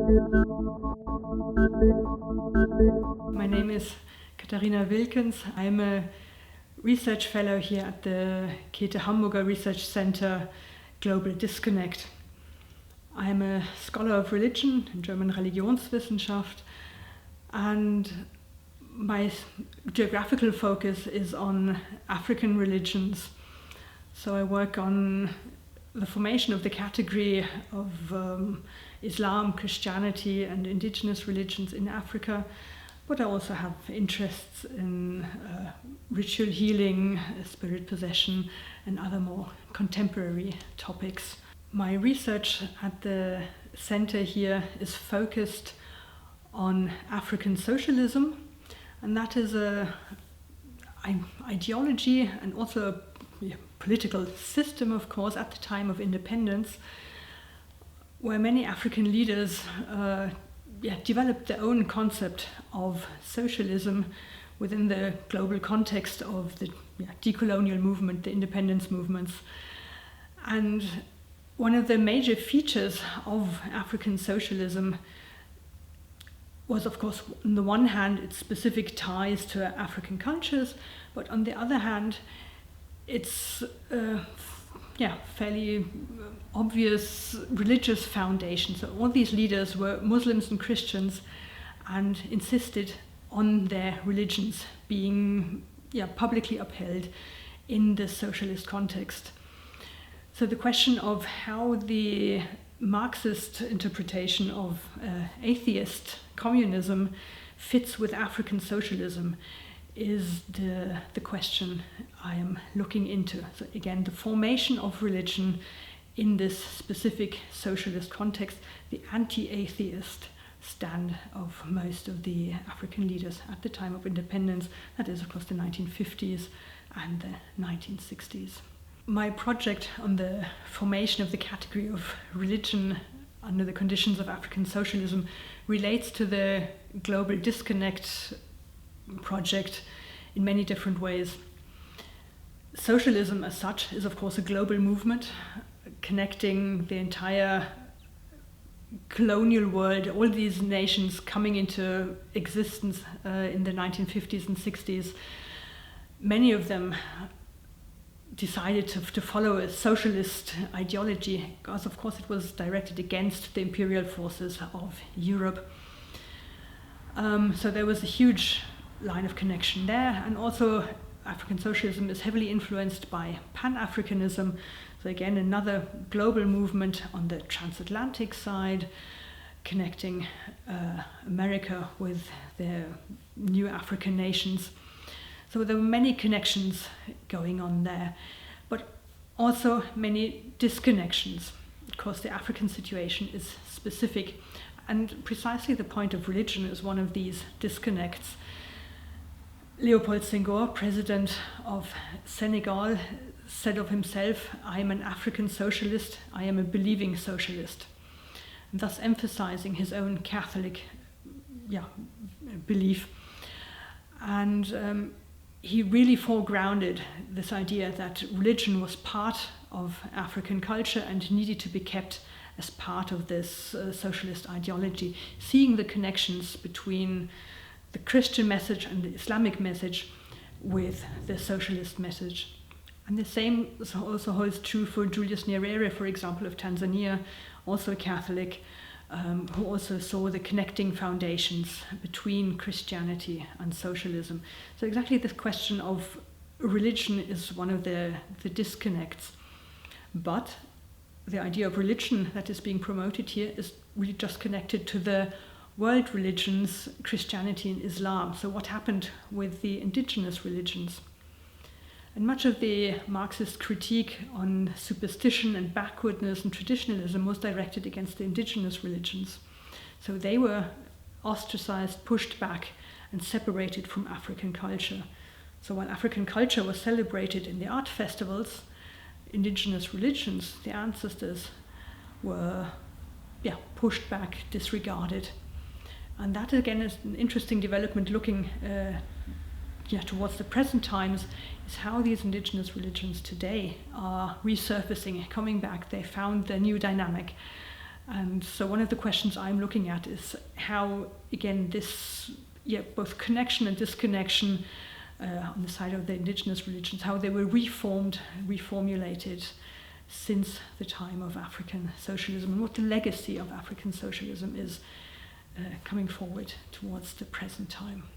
My name is Katharina Wilkens. I'm a research fellow here at the Käte Hamburger Research Centre Global Disconnect. I'm a scholar of religion in German Religionswissenschaft, and my geographical focus is on African religions. So I work on the formation of the category of Islam, Christianity and indigenous religions in Africa, but I also have interests in ritual healing, spirit possession and other more contemporary topics. My research at the center here is focused on African socialism, and that is an ideology and also a political system, of course, at the time of independence, where many African leaders developed their own concept of socialism within the global context of the decolonial movement, the independence movements. And one of the major features of African socialism was, of course, on the one hand, its specific ties to African cultures, but on the other hand, its fairly obvious religious foundation. So all these leaders were Muslims and Christians and insisted on their religions being publicly upheld in the socialist context. So the question of how the Marxist interpretation of atheist communism fits with African socialism is the question I am looking into. So again, the formation of religion in this specific socialist context, the anti-atheist stand of most of the African leaders at the time of independence, that is, of course, the 1950s and the 1960s. My project on the formation of the category of religion under the conditions of African socialism relates to the Global Disconnect project in many different ways. Socialism as such is, of course, a global movement connecting the entire colonial world, all these nations coming into existence in the 1950s and 60s. Many of them decided to follow a socialist ideology because, of course, it was directed against the imperial forces of Europe. So there was a huge line of connection there, and also African socialism is heavily influenced by Pan-Africanism. So again, another global movement on the transatlantic side, connecting America with the new African nations. So there were many connections going on there, but also many disconnections. Of course, the African situation is specific, and precisely the point of religion is one of these disconnects. Léopold Senghor, president of Senegal, said of himself, "I am an African socialist, I am a believing socialist," and thus emphasizing his own Catholic belief. And he really foregrounded this idea that religion was part of African culture and needed to be kept as part of this socialist ideology, seeing the connections between the Christian message and the Islamic message with the socialist message. And the same also holds true for Julius Nyerere, for example, of Tanzania, also a Catholic, who also saw the connecting foundations between Christianity and socialism. So exactly this question of religion is one of the disconnects. But the idea of religion that is being promoted here is really just connected to the world religions, Christianity and Islam. So what happened with the indigenous religions? And much of the Marxist critique on superstition and backwardness and traditionalism was directed against the indigenous religions. So they were ostracized, pushed back, and separated from African culture. So while African culture was celebrated in the art festivals, indigenous religions, the ancestors, were pushed back, disregarded. And that again is an interesting development looking towards the present times, is how these indigenous religions today are resurfacing, coming back. They found their new dynamic. And so one of the questions I'm looking at is how, again, this, both connection and disconnection on the side of the indigenous religions, how they were reformulated since the time of African socialism, and what the legacy of African socialism is coming forward towards the present time.